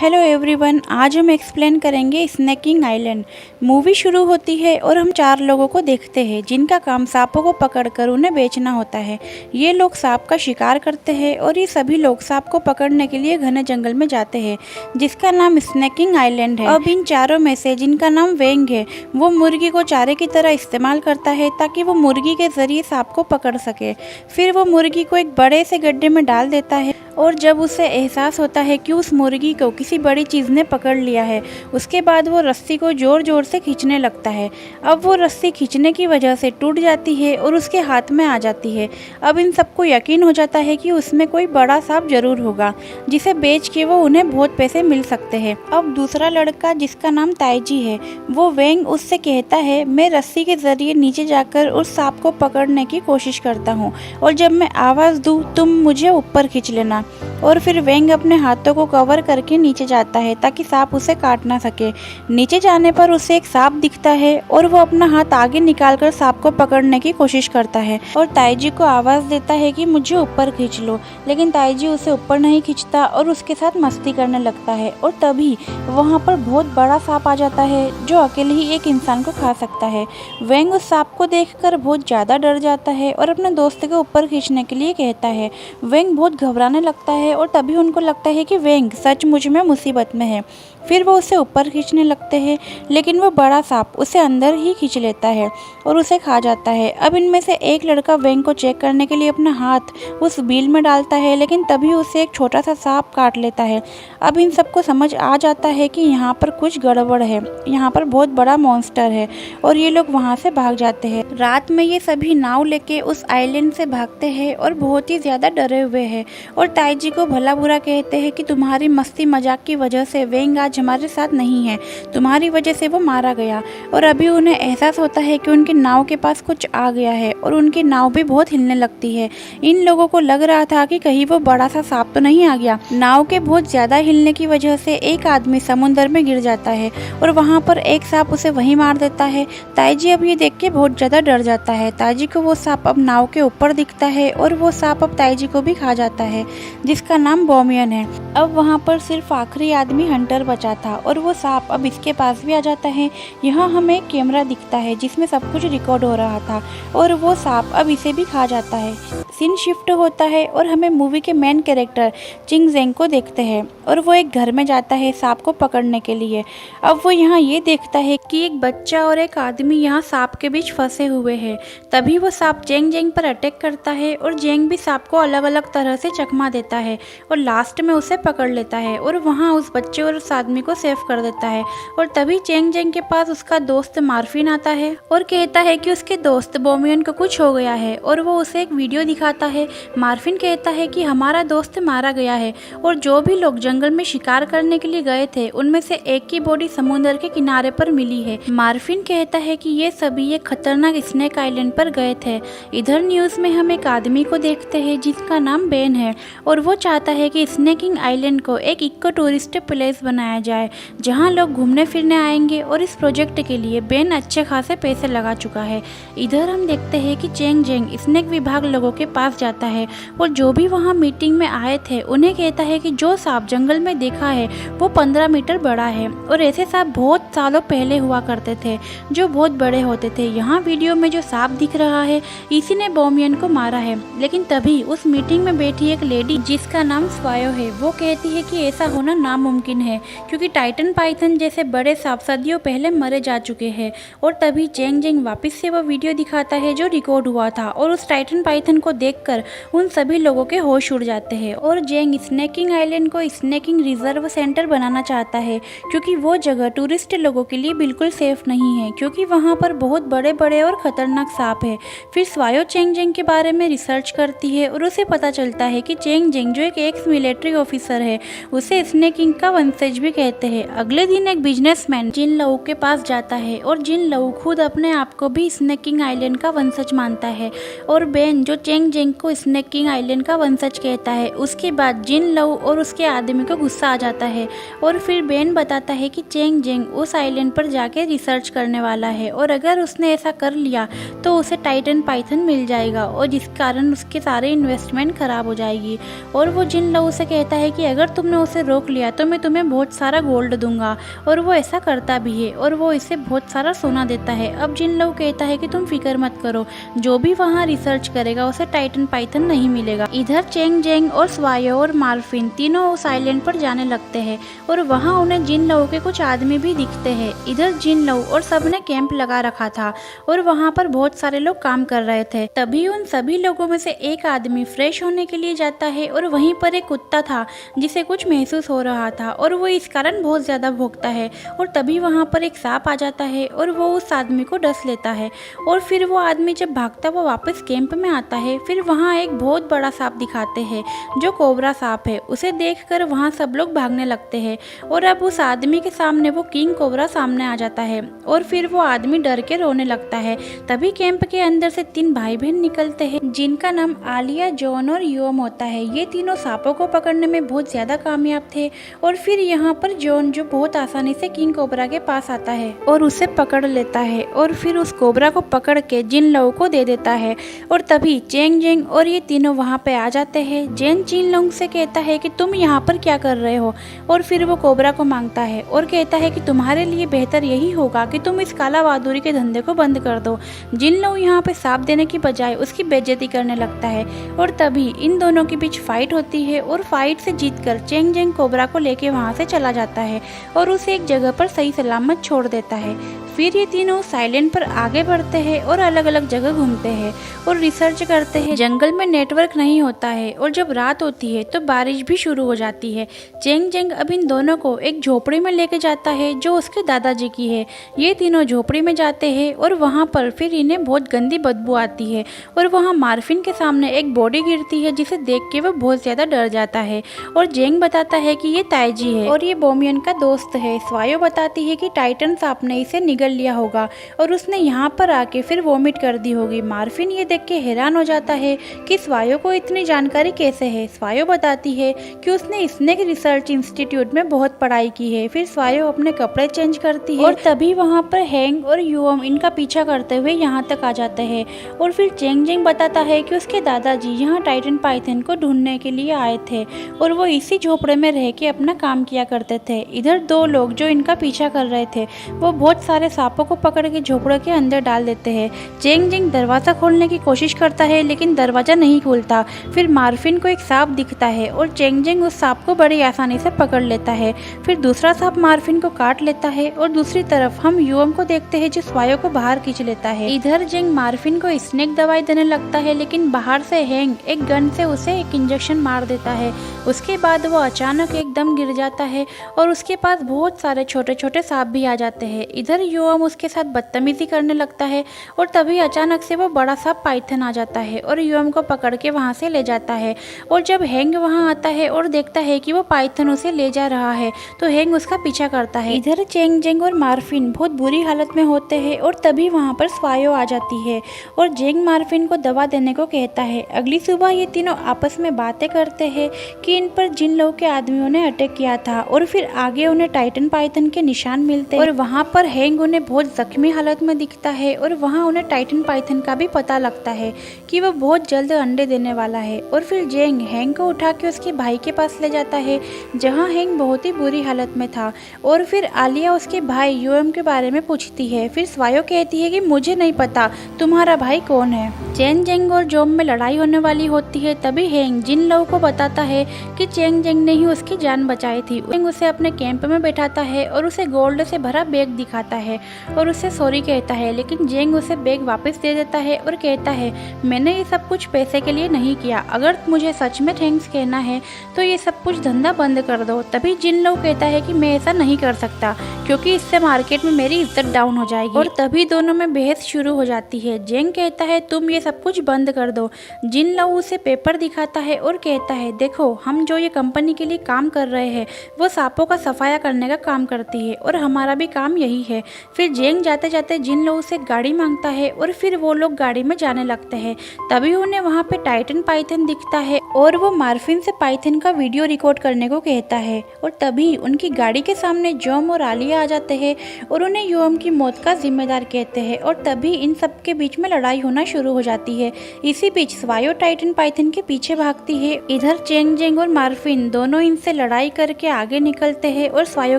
Hello everyone, आज हम explain करेंगे स्नैकिंग आइलैंड। मूवी शुरू होती है और हम 4 लोगों को देखते हैं जिनका काम सांपों को पकड़कर उन्हें बेचना होता है। ये लोग सांप का शिकार करते हैं और ये सभी लोग सांप को पकड़ने के लिए घने जंगल में जाते हैं जिसका नाम स्नैकिंग आइलैंड है। अब इन चारों में से जिनका नाम वेंग है वो मुर्गी को चारे की तरह इस्तेमाल करता है ताकि वो मुर्गी के जरिए सांप को पकड़ सके। फिर वो मुर्गी को एक बड़े से गड्ढे में डाल देता है और जब उसे एहसास होता है कि उस मुर्गी को किसी बड़ी चीज़ ने पकड़ लिया है, उसके बाद वो रस्सी को ज़ोर ज़ोर से खींचने लगता है। अब वो रस्सी खींचने की वजह से टूट जाती है और उसके हाथ में आ जाती है। अब इन सबको यकीन हो जाता है कि उसमें कोई बड़ा सांप जरूर होगा जिसे बेच के वो उन्हें बहुत पैसे मिल सकते हैं। अब दूसरा लड़का जिसका नाम ताइजी है वो वेंग उससे कहता है, मैं रस्सी के ज़रिए नीचे जाकर उस सांप को पकड़ने की कोशिश करता हूँ और जब मैं आवाज़ दूँ तुम मुझे ऊपर खींच लेना। और फिर वेंग अपने हाथों को कवर करके नीचे जाता है ताकि सांप उसे काट ना सके। नीचे जाने पर उसे एक सांप दिखता है और वो अपना हाथ आगे निकालकर सांप को पकड़ने की कोशिश करता है और ताइजी को आवाज़ देता है कि मुझे ऊपर खींच लो, लेकिन ताइजी उसे ऊपर नहीं खींचता और उसके साथ मस्ती करने लगता है। और तभी वहाँ पर बहुत बड़ा सांप आ जाता है जो अकेले ही एक इंसान को खा सकता है। वेंग उस सांप को देखकर बहुत ज़्यादा डर जाता है और अपने दोस्त को ऊपर खींचने के लिए कहता है। वेंग बहुत घबराने लगता है और तभी उनको लगता है कि वेंग सचमुच में मुसीबत में है। फिर वो उसे ऊपर खींचने लगते हैं लेकिन वो बड़ा सांप उसे अंदर ही खींच लेता है और उसे खा जाता है। अब इनमें से एक लड़का वेंग को चेक करने के लिए अपना हाथ उस बील में डालता है लेकिन तभी उसे एक छोटा सा सांप काट लेता है। अब इन सबको समझ आ जाता है कि यहाँ पर कुछ गड़बड़ है, यहाँ पर बहुत बड़ा मॉन्स्टर है और ये लोग वहाँ से भाग जाते हैं। रात में ये सभी नाव लेके उस आइलैंड से भागते हैं और बहुत ही ज़्यादा डरे हुए हैं और ताइजी को भला बुरा कहते हैं कि तुम्हारी मस्ती मजाक की वजह से वेंग आज हमारे साथ नहीं है, तुम्हारी वजह से वो मारा गया। और अभी उन्हें एहसास होता है कि उनकी नाव के पास कुछ आ गया है और उनकी नाव भी बहुत हिलने लगती है। इन लोगों को लग रहा था कि कहीं वो बड़ा सा सांप तो नहीं आ गया। नाव के बहुत ज़्यादा हिलने की वजह से एक आदमी समुद्र में गिर जाता है और वहाँ पर एक सांप उसे वहीं मार देता है। ताइजी अब ये देख के बहुत ज़्यादा डर जाता है। ताइजी को वो सांप अब नाव के ऊपर दिखता है और वो सांप अब ताइजी को भी खा जाता है जिसका नाम बॉमियन है। अब वहाँ पर सिर्फ आखिरी आदमी हंटर बचा था और वो सांप अब इसके पास भी आ जाता है। यहाँ हमें एक कैमरा दिखता है जिसमें सब कुछ रिकॉर्ड हो रहा था और वो सांप अब इसे भी खा जाता है। सीन शिफ्ट होता है और हमें मूवी के मेन कैरेक्टर चिंग जेंग को देखते हैं और वो एक घर में जाता है सांप को पकड़ने के लिए। अब वो यहाँ ये देखता है कि एक बच्चा और एक आदमी यहाँ सांप के बीच फंसे हुए हैं। तभी वो सांप जेंग जेंग पर अटैक करता है और जेंग भी सांप को अलग अलग तरह से चकमा देता है और लास्ट में उसे पकड़ लेता है और वहाँ उस बच्चे और उस आदमी को सेव कर देता है। और तभी चेंग जेंग के पास उसका दोस्त मार्फिन आता है और कहता है कि उसके दोस्त बोमियन को कुछ हो गया है और वो उसे एक वीडियो दिखाता है। मार्फिन कहता है कि हमारा दोस्त मारा गया है और जो भी लोग जंगल में शिकार करने के लिए गए थे उनमें से एक की बॉडी समुद्र के किनारे पर मिली है। मार्फिन कहता है कि ये सभी एक खतरनाक स्नेक आइलैंड पर गए थे। इधर न्यूज में हम एक आदमी को देखते हैं जिसका नाम बेन है और वो चाहता है कि स्नैकिंग आइलैंड को एक इको टूरिस्ट प्लेस बनाया जाए जहां लोग घूमने फिरने आएंगे और इस प्रोजेक्ट के लिए बेन अच्छे खासे पैसे लगा चुका है। इधर हम देखते हैं कि चेंग जेंग स्नेक विभाग लोगों के पास जाता है और जो भी वहां मीटिंग में आए थे उन्हें कहता है कि जो सांप जंगल में देखा है वो 15 मीटर बड़ा है और ऐसे सांप बहुत सालों पहले हुआ करते थे जो बहुत बड़े होते थे। यहाँ वीडियो में जो सांप दिख रहा है इसी ने बॉमियन को मारा है। लेकिन तभी उस मीटिंग में बैठी एक लेडी जिसका नाम स्वायो है वो कहती है कि ऐसा होना नामुमकिन है क्योंकि टाइटन पाइथन जैसे बड़े सांप सदियों पहले मरे जा चुके हैं। और तभी चेंग जेंग वापस से वो वीडियो दिखाता है जो रिकॉर्ड हुआ था और उस टाइटन पाइथन को देखकर उन सभी लोगों के होश उड़ जाते हैं। और जेंग स्नैकिंग आइलैंड को स्नैकिंग रिजर्व सेंटर बनाना चाहता है क्योंकि वो जगह टूरिस्ट लोगों के लिए बिल्कुल सेफ नहीं है क्योंकि वहाँ पर बहुत बड़े बड़े और खतरनाक सांप है। फिर स्वायो चेंग जेंग के बारे में रिसर्च करती है और उसे पता चलता है कि चेंग जेंग जो एक एक्स मिलिट्री ऑफिसर है उसे स्नैकिंग का वंशज भी कहते हैं। अगले दिन एक बिजनेसमैन जिन लऊ के पास जाता है और जिन लऊ खुद अपने आप को भी स्नैकिंग आइलैंड का वंशज मानता है और बेन जो चेंग चेंग जेंग को स्नेकिंग आइलैंड का वंशज कहता है। उसके बाद जिन लऊ और उसके आदमी को गुस्सा आ जाता है और फिर बेन बताता है कि चेंग जेंग उस आइलैंड पर जाके रिसर्च करने वाला है और अगर उसने ऐसा कर लिया तो उसे टाइटन पाइथन मिल जाएगा और जिस कारण उसके सारे इन्वेस्टमेंट खराब हो जाएगी। और वो जिन लऊ से कहता है कि अगर तुमने उसे रोक लिया तो मैं तुम्हें बहुत सारा गोल्ड दूंगा और वो ऐसा करता भी है और वो इसे बहुत सारा सोना देता है। अब जिन लऊ कहता है कि तुम फिक्र मत करो, जो भी वहाँ रिसर्च करेगा उसे टाइटन पाइथन नहीं मिलेगा। इधर चेंग जेंग और स्वायो और मार्फिन तीनों उस आइलैंड पर जाने लगते हैं और वहाँ उन्हें जिन लऊ के कुछ आदमी भी दिखते हैं। इधर जिन लऊ और सबने कैंप लगा रखा था और वहाँ पर बहुत सारे लोग काम कर रहे थे। तभी उन सभी लोगों में से एक आदमी फ्रेश होने के लिए जाता है और वहीं पर एक कुत्ता था जिसे कुछ महसूस हो रहा था और वो इस कारण बहुत ज्यादा भौंकता है और तभी वहाँ पर एक सांप आ जाता है और वो उस आदमी को डस लेता है और फिर वो आदमी जब भागता वो वापस कैंप में आता है। फिर वहाँ एक बहुत बड़ा सांप दिखाते हैं जो कोबरा सांप है। उसे देखकर वहाँ सब लोग भागने लगते हैं और अब उस आदमी के सामने वो किंग कोबरा सामने आ जाता है और फिर वो आदमी डर के रोने लगता है। तभी कैंप के अंदर से 3 भाई बहन निकलते हैं जिनका नाम आलिया, जॉन और योम होता है। ये तीनों सांपों को पकड़ने में बहुत ज्यादा कामयाब थे और फिर यहाँ पर जॉन जो बहुत आसानी से किंग कोबरा के पास आता है और उसे पकड़ लेता है और फिर उस कोबरा को पकड़ के जिन लऊ को दे देता है और तभी चेंग जेंग और ये तीनों वहाँ पे आ जाते हैं। जेन जिन लऊ से कहता है कि तुम यहाँ पर क्या कर रहे हो और फिर वो कोबरा को मांगता है और कहता है कि तुम्हारे लिए बेहतर यही होगा कि तुम इस काला बहादुरी के धंधे को बंद कर दो। जिन लऊ यहाँ पे सांप देने की बजाय उसकी बेइज्जती करने लगता है और तभी इन दोनों के बीच फाइट होती है और फाइट से जीतकर चेंग जेंग कोबरा को लेके वहाँ से चला जाता है और उसे एक जगह पर सही सलामत छोड़ देता है। फिर ये तीनों साइलेंट पर आगे बढ़ते हैं और अलग अलग जगह घूमते हैं और रिसर्च करते हैं। जंगल में नेटवर्क नहीं होता है और जब रात होती है तो बारिश भी शुरू हो जाती है। चेंग जेंग अब इन दोनों को एक झोपड़ी में लेके जाता है जो उसके दादाजी की है। ये तीनों झोपड़ी में जाते हैं और वहाँ पर फिर इन्हें बहुत गंदी बदबू आती है और वहाँ मार्फिन के सामने एक बॉडी गिरती है जिसे देख के वो बहुत ज्यादा डर जाता है और जेंग बताता है कि ये ताइजी है और ये बोमियन का दोस्त है। स्वायो बताती है कि टाइटन सांप ने इसे निगल लिया होगा और उसने यहाँ पर आके फिर वोमिट कर दी होगी। मार्फिन ये देख के हैरान हो जाता है कि स्वायो को इतनी जानकारी कैसे है। स्वायो बताती है कि उसने स्नेक रिसर्च इंस्टीट्यूट में बहुत पढ़ाई की है। फिर स्वायो अपने कपड़े चेंज करती है और तभी वहाँ पर हैंग और युओम इनका पीछा करते हुए यहाँ तक आ जाते हैं और फिर चेंग जेंग बताता है कि उसके दादाजी यहाँ टाइटन पाइथन को ढूंढने के लिए आए थे और वो इसी झोपड़े में रह के अपना काम किया करते थे। इधर 2 लोग जो इनका पीछा कर रहे थे वो बहुत सारे सांपों को पकड़ के झोपड़े के अंदर डाल देते हैं। चेंग जेंग दरवाजा खोलने की कोशिश करता है लेकिन दरवाजा नहीं खुलता। फिर मार्फिन को एक सांप दिखता है और चेंग जेंग उस सांप को बड़ी आसानी से पकड़ लेता है। फिर दूसरा सांप मार्फिन को काट लेता है और दूसरी तरफ हम युवम को देखते हैं जो स्वायो को बाहर खींच लेता है। इधर जेंग मार्फिन को स्नेक दवाई देने लगता है लेकिन बाहर से हैंग एक गन से उसे एक इंजेक्शन मार देता है। उसके बाद वो अचानक एकदम गिर जाता है और उसके पास बहुत सारे छोटे छोटे सांप भी आ जाते हैं। इधर युवम उसके साथ बदतमीजी करने लगता है और तभी अचानक से वो बड़ा सा पाइथन आ जाता है और युवम को पकड़ के वहाँ से ले जाता है। और जब हैंग वहाँ आता है और देखता है कि वो पाइथन उसे ले जा रहा है तो हैंग उसका पीछा करता है। इधर चेंग जेंग और मार्फिन बहुत बुरी हालत में होते हैं और तभी वहाँ पर स्वायो आ जाती है और जेंग मार्फिन को दवा देने को कहता है। अगली सुबह ये तीनों आपस में बातें करते हैं कि इन पर जिन लोगों के आदमियों ने अटैक किया था और फिर आगे उन्हें टाइटन पाइथन के निशान मिलते हैं और वहाँ पर हैंग उन्हें बहुत जख्मी हालत में दिखता है और वहाँ उन्हें टाइटन पाइथन का भी पता लगता है कि वो बहुत जल्द अंडे देने वाला है। और फिर जेंग हैंग को उठा के उसके भाई के पास ले जाता है जहाँ हैंग बहुत ही बुरी हालत में था और फिर आलिया उसके भाई यूएम के बारे में पूछती है। फिर स्वायो कहती है कि मुझे नहीं पता तुम्हारा भाई कौन है। चेंग जेंग और जोम में लड़ाई होने वाली होती है तभी हैंग जिन लोगों को बताता है कि चेंग जेंग ने ही उसकी जान बचाई थी। हैंग उसे अपने कैंप में बैठाता है और उसे गोल्ड से भरा बैग दिखाता है और उसे सॉरी कहता है लेकिन जेंग उसे बैग वापस दे देता है और कहता है मैंने ये सब कुछ पैसे के लिए नहीं किया, अगर मुझे सच में थैंक्स कहना है तो ये सब कुछ धंधा बंद कर दो। तभी जिन लोग कहता है कि मैं ऐसा नहीं कर सकता क्योंकि इससे मार्केट में मेरी इज्जत डाउन हो जाएगी और तभी दोनों में बहस शुरू हो जाती है। जेंग कहता है तुम ये सब कुछ बंद कर दो। जिन लोग उसे पेपर दिखाता है और कहता है देखो हम जो ये कंपनी के लिए काम कर रहे हैं वो सांपों का सफाया करने का काम करती है और हमारा भी काम यही है। फिर जेंग जाते जाते जिन लोगों से गाड़ी मांगता है और फिर वो लोग गाड़ी में जाने लगते हैं। तभी उन्हें वहाँ पे टाइटन पाइथन दिखता है और वो मार्फिन से पाइथन का वीडियो रिकॉर्ड करने को कहता है। और तभी उनकी गाड़ी के सामने जोम और आलिया आ जाते हैं और उन्हें योम की मौत का जिम्मेदार कहते हैं। और तभी इन सब के बीच में लड़ाई होना शुरू हो जाती है। इसी बीच स्वायो टाइटन पाइथन के पीछे भागती है। इधर चेंग जेंग और मार्फिन दोनों इनसे लड़ाई करके आगे निकलते हैं और स्वायो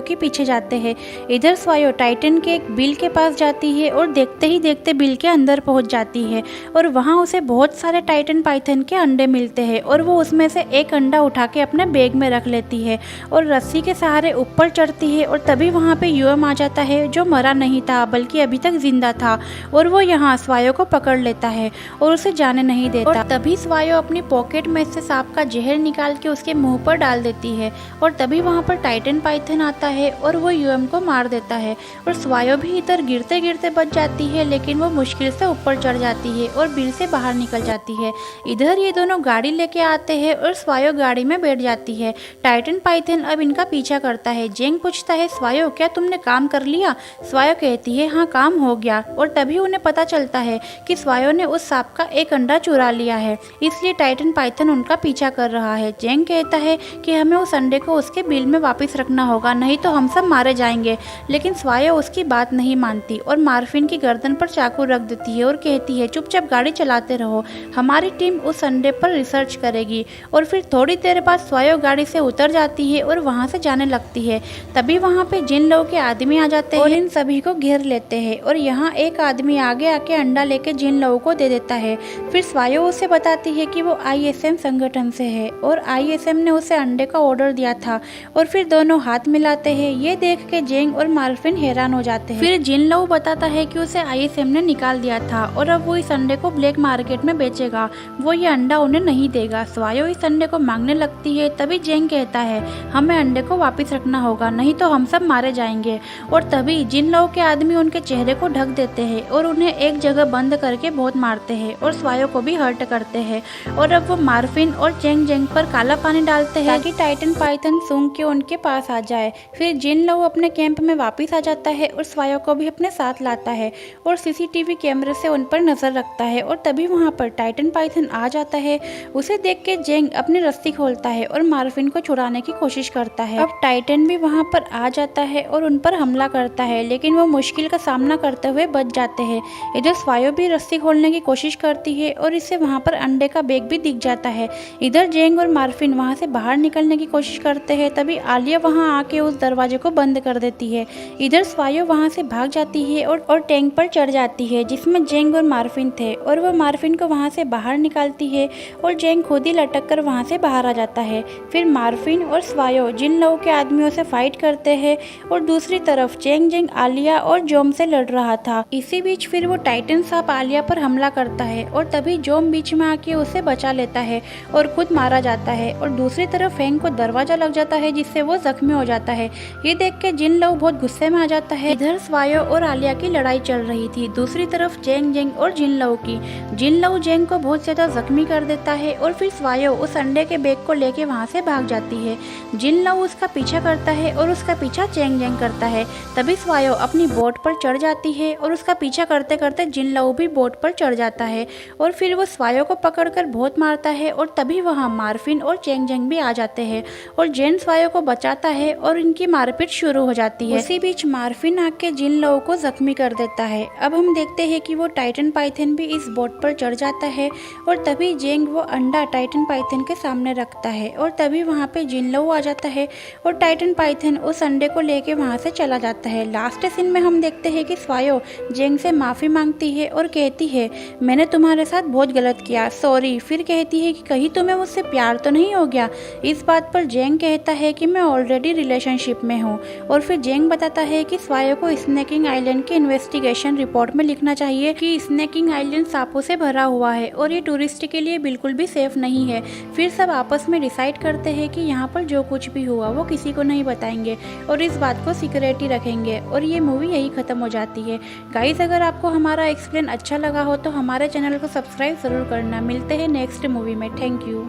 के पीछे जाते हैं। इधर स्वायो टाइटन के एक बिल के पास जाती है और देखते ही देखते बिल के अंदर पहुंच जाती है और वहां उसे बहुत सारे टाइटन पाइथन के अंडे मिलते हैं और वो उसमें से एक अंडा उठा के अपने बैग में रख लेती है और रस्सी के सहारे ऊपर चढ़ती है। और तभी वहां पे यूएम आ जाता है जो मरा नहीं था बल्कि अभी तक जिंदा था और वो यहाँ स्वायो को पकड़ लेता है और उसे जाने नहीं देता। और तभी स्वायो अपनी पॉकेट में से सांप का जहर निकाल के उसके मुंह पर डाल देती है और तभी वहां पर टाइटन पाइथन आता है और वो यूएम को मार देता है। और स्वायो भी इधर गिरते गिरते बच जाती है लेकिन वो मुश्किल से ऊपर चढ़ जाती है और बिल से बाहर निकल जाती है। इधर ये दोनों गाड़ी लेके आते हैं और स्वायो गाड़ी में बैठ जाती है। टाइटन पाइथन अब इनका पीछा करता है। जेंग पूछता है स्वायो क्या तुमने काम कर लिया? स्वायो कहती है हाँ काम हो गया। और तभी उन्हें पता चलता है कि स्वायो ने उस सांप का एक अंडा चुरा लिया है, इसलिए टाइटन पाइथन उनका पीछा कर रहा है। जेंग कहता है कि हमें उस अंडे को उसके बिल में वापस रखना होगा, नहीं तो हम सब मारे जाएंगे। लेकिन स्वायो उसकी बात नहीं मानती और मार्फिन की गर्दन पर चाकू रख देती है और कहती है चुपचाप गाड़ी चलाते रहो, हमारी टीम उस अंडे पर रिसर्च करेगी। और फिर थोड़ी देर बाद स्वायो गाड़ी से उतर जाती है और वहां से जाने लगती है। तभी वहां पे जिन लोगों के आदमी आ जाते हैं और इन सभी को घेर लेते हैं और यहाँ एक आदमी आगे आके अंडा लेके जिन लोगों को दे देता है। फिर स्वायो उसे बताती है कि वो ISM संगठन से है और ISM ने उसे अंडे का ऑर्डर दिया था। और फिर दोनों हाथ मिलाते हैं। ये देख के जेंग और मार्फिन हैरान हो जाते हैं। फिर जिन लोग बताता है कि उसे ISM ने निकाल दिया था और अब वो इस अंडे को ब्लैक मार्केट में बेचेगा, वो ये अंडा उन्हें नहीं देगा। स्वायो इस अंडे को मांगने लगती है। तभी जेंग कहता है हमें अंडे को वापस रखना होगा, नहीं तो हम सब मारे जाएंगे। और तभी जिन लोगों के आदमी उनके चेहरे को ढक देते हैं और उन्हें एक जगह बंद करके बहुत मारते हैं और स्वायो को भी हर्ट करते हैं। और अब वो मार्फिन और चेंग जेंग पर काला पानी डालते हैं ताकि टाइटन पाइथन सूंघ के उनके पास आ जाए। फिर जिन लोग अपने कैंप में वापस आ जाता है और स्वायो को भी अपने साथ लाता है और CCTV कैमरे से उन पर नजर रखता है। और तभी वहां पर टाइटन पाइथन आ जाता है। उसे देख के जेंग अपनी रस्सी खोलता है और मार्फिन को छुड़ाने की कोशिश करता है। अब टाइटन भी वहां पर आ जाता है और उन पर हमला करता है, लेकिन वो मुश्किल का सामना करते हुए बच जाते हैं। इधर स्वायो भी रस्सी खोलने की कोशिश करती है और इससे वहां पर अंडे का बैग भी दिख जाता है। इधर जेंग और मार्फिन वहां से बाहर निकलने की कोशिश करते हैं। तभी आलिया वहां आके उस दरवाजे को बंद कर देती है। इधर स्वायो वहां से भाग जाती है और टैंक पर चढ़ जाती है जिसमें जेंग और मार्फिन थे और वो मार्फिन को वहां से बाहर निकालती है और जेंग खुद ही लटक कर वहां से बाहर आ जाता है। फिर मार्फिन और स्वायो जिन लोगों के आदमियों से फाइट करते हैं और दूसरी तरफ चेंग जेंग आलिया और जोम से लड़ रहा था। इसी बीच फिर वो टाइटन सांप आलिया पर हमला करता है और तभी जोम बीच में आके उसे बचा लेता है और खुद मारा जाता है। और दूसरी तरफ फेंग को दरवाजा लग जाता है जिससे वो जख्मी हो जाता है। ये देख के जिन लोग बहुत गुस्से में आ जाता है। इधर स्वायो और आलिया की लड़ाई चल रही थी, दूसरी तरफ चेंग जेंग और जिन लोग की। जिन लोग जेंग को बहुत ज्यादा जख्मी कर देता है और फिर स्वायो उस अंडे के बैग को लेके वहां से भाग जाती है। जिन लोग उसका पीछा करता है और उसका पीछा चेंग जेंग करता है। तभी स्वायो अपनी बोट पर चढ़ जाती है और उसका पीछा करते करते जिन लोग भी बोट पर चढ़ जाता है और फिर वो स्वायो को पकड़कर बहुत मारता है। और तभी वहां मार्फिन और चेंग जेंग भी आ जाते हैं और जेन स्वायो को बचाता है और इनकी मारपीट शुरू हो जाती है। उसी बीच मार्फिन आके जिन लोगों को जख्मी कर देता है। अब हम देखते हैं कि वो टाइटन पाइथन भी इस बोट पर चढ़ जाता है और तभी जेंग वो अंडा टाइटन पाइथन के सामने रखता है और तभी वहाँ पे जिन लोग आ जाता है और टाइटन पाइथन उस अंडे को लेके वहाँ से चला जाता है। लास्ट सीन में हम देखते हैं कि स्वायो जेंग से माफी मांगती है और कहती है मैंने तुम्हारे साथ बहुत गलत किया, सॉरी। फिर कहती है कि कहीं तुम्हें मुझसे प्यार तो नहीं हो गया। इस बात पर जेंग कहता है कि मैं ऑलरेडी रिलेशनशिप में हूँ। और फिर जेंग बताता है कि स्वायो को स्नेकिंग आइलैंड के इन्वेस्टिगेशन रिपोर्ट में लिखना चाहिए कि स्नेकिंग आइलैंड सांपों से भरा हुआ है और ये टूरिस्ट के लिए बिल्कुल भी सेफ नहीं है। फिर सब आपस में डिसाइड करते हैं कि यहाँ पर जो कुछ भी हुआ वो किसी को नहीं बताएंगे और इस बात को सीक्रेट ही रखेंगे और ये मूवी यही खत्म हो जाती है। गाइस, अगर आपको हमारा एक्सप्लेन अच्छा लगा हो तो हमारे चैनल को सब्सक्राइब जरूर करना। मिलते हैं नेक्स्ट मूवी में। Thank you.